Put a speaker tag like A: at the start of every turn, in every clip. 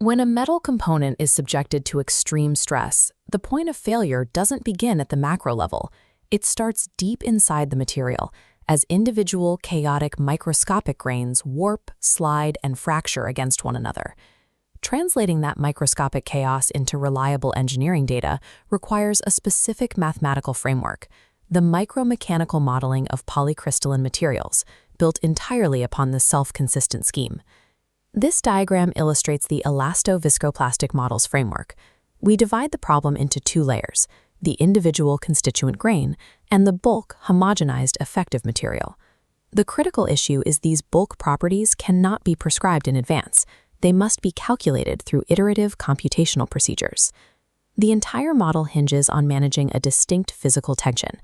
A: When a metal component is subjected to extreme stress, the point of failure doesn't begin at the macro level. It starts deep inside the material, as individual chaotic microscopic grains warp, slide, and fracture against one another. Translating that microscopic chaos into reliable engineering data requires a specific mathematical framework, the micromechanical modeling of polycrystalline materials, built entirely upon the self-consistent scheme. This diagram illustrates the elasto-viscoplastic models framework. We divide the problem into two layers, the individual constituent grain and the bulk homogenized effective material. The critical issue is these bulk properties cannot be prescribed in advance. They must be calculated through iterative computational procedures. The entire model hinges on managing a distinct physical tension,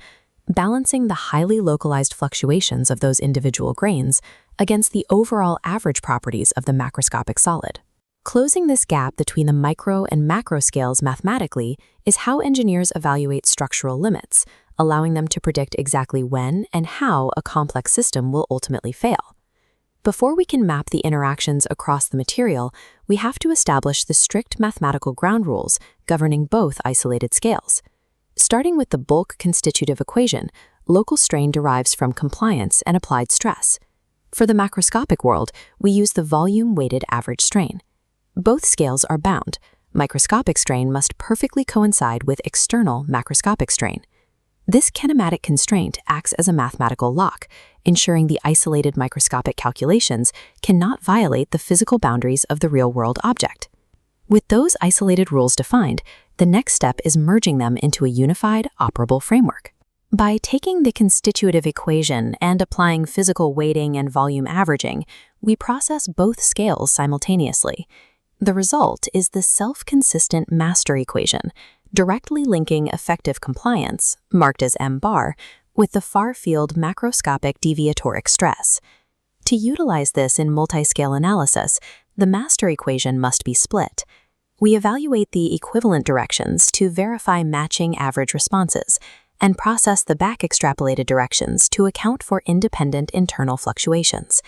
A: balancing the highly localized fluctuations of those individual grains against the overall average properties of the macroscopic solid. Closing this gap between the micro and macro scales mathematically is how engineers evaluate structural limits, allowing them to predict exactly when and how a complex system will ultimately fail. Before we can map the interactions across the material, we have to establish the strict mathematical ground rules governing both isolated scales. Starting with the bulk constitutive equation, local strain derives from compliance and applied stress. For the macroscopic world, we use the volume-weighted average strain. Both scales are bound. Microscopic strain must perfectly coincide with external macroscopic strain. This kinematic constraint acts as a mathematical lock, ensuring the isolated microscopic calculations cannot violate the physical boundaries of the real-world object. With those isolated rules defined, the next step is merging them into a unified, operable framework. By taking the constitutive equation and applying physical weighting and volume averaging, we process both scales simultaneously. The result is the self-consistent master equation, directly linking effective compliance, marked as M-bar, with the far-field macroscopic deviatoric stress. To utilize this in multi-scale analysis, the master equation must be split. We evaluate the equivalent directions to verify matching average responses, and process the back-extrapolated directions to account for independent internal fluctuations.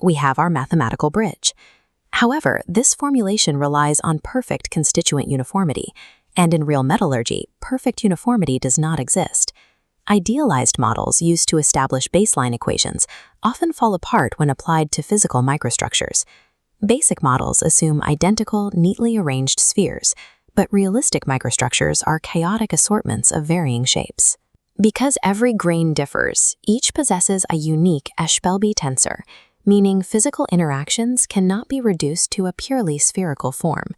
A: We have our mathematical bridge. However, this formulation relies on perfect constituent uniformity, and in real metallurgy, perfect uniformity does not exist. Idealized models used to establish baseline equations often fall apart when applied to physical microstructures. Basic models assume identical, neatly arranged spheres, but realistic microstructures are chaotic assortments of varying shapes. Because every grain differs, each possesses a unique Ashbelby tensor, meaning physical interactions cannot be reduced to a purely spherical form.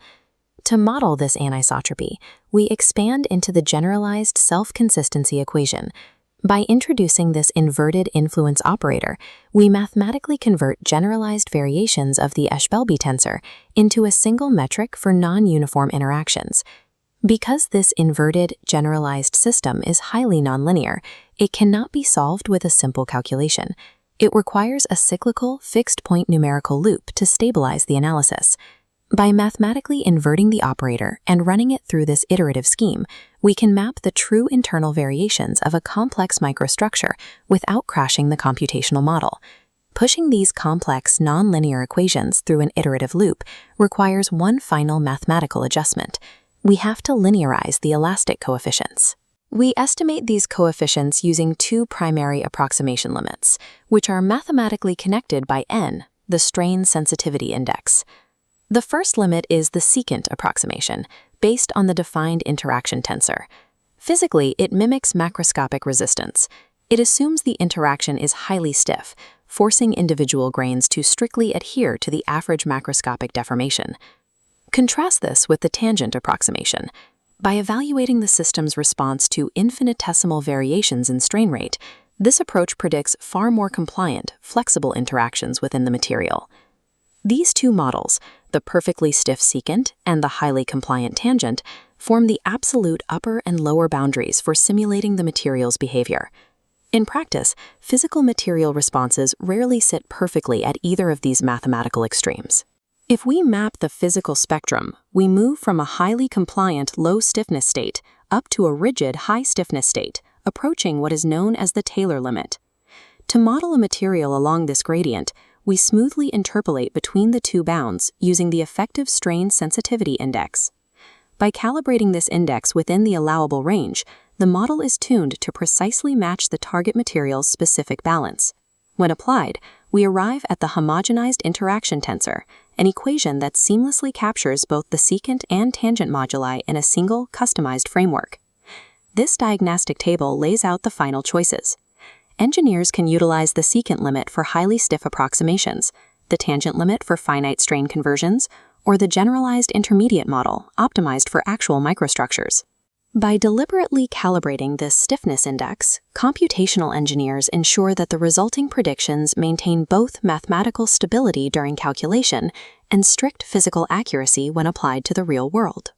A: To model this anisotropy, we expand into the generalized self-consistency equation. By introducing this inverted influence operator, we mathematically convert generalized variations of the Ashbelby tensor into a single metric for non-uniform interactions. Because this inverted, generalized system is highly nonlinear, it cannot be solved with a simple calculation. It requires a cyclical, fixed-point numerical loop to stabilize the analysis. By mathematically inverting the operator and running it through this iterative scheme, we can map the true internal variations of a complex microstructure without crashing the computational model. Pushing these complex, nonlinear equations through an iterative loop requires one final mathematical adjustment. We have to linearize the elastic coefficients. We estimate these coefficients using two primary approximation limits, which are mathematically connected by n, the strain sensitivity index. The first limit is the secant approximation, based on the defined interaction tensor. Physically, it mimics macroscopic resistance. It assumes the interaction is highly stiff, forcing individual grains to strictly adhere to the average macroscopic deformation. Contrast this with the tangent approximation. By evaluating the system's response to infinitesimal variations in strain rate, this approach predicts far more compliant, flexible interactions within the material. These two models, the perfectly stiff secant and the highly compliant tangent, form the absolute upper and lower boundaries for simulating the material's behavior. In practice, physical material responses rarely sit perfectly at either of these mathematical extremes. If we map the physical spectrum, we move from a highly compliant low-stiffness state up to a rigid high-stiffness state, approaching what is known as the Taylor limit. To model a material along this gradient, we smoothly interpolate between the two bounds using the effective strain sensitivity index. By calibrating this index within the allowable range, the model is tuned to precisely match the target material's specific balance. When applied, we arrive at the homogenized interaction tensor, an equation that seamlessly captures both the secant and tangent moduli in a single, customized framework. This diagnostic table lays out the final choices. Engineers can utilize the secant limit for highly stiff approximations, the tangent limit for finite strain conversions, or the generalized intermediate model optimized for actual microstructures. By deliberately calibrating this stiffness index, computational engineers ensure that the resulting predictions maintain both mathematical stability during calculation and strict physical accuracy when applied to the real world.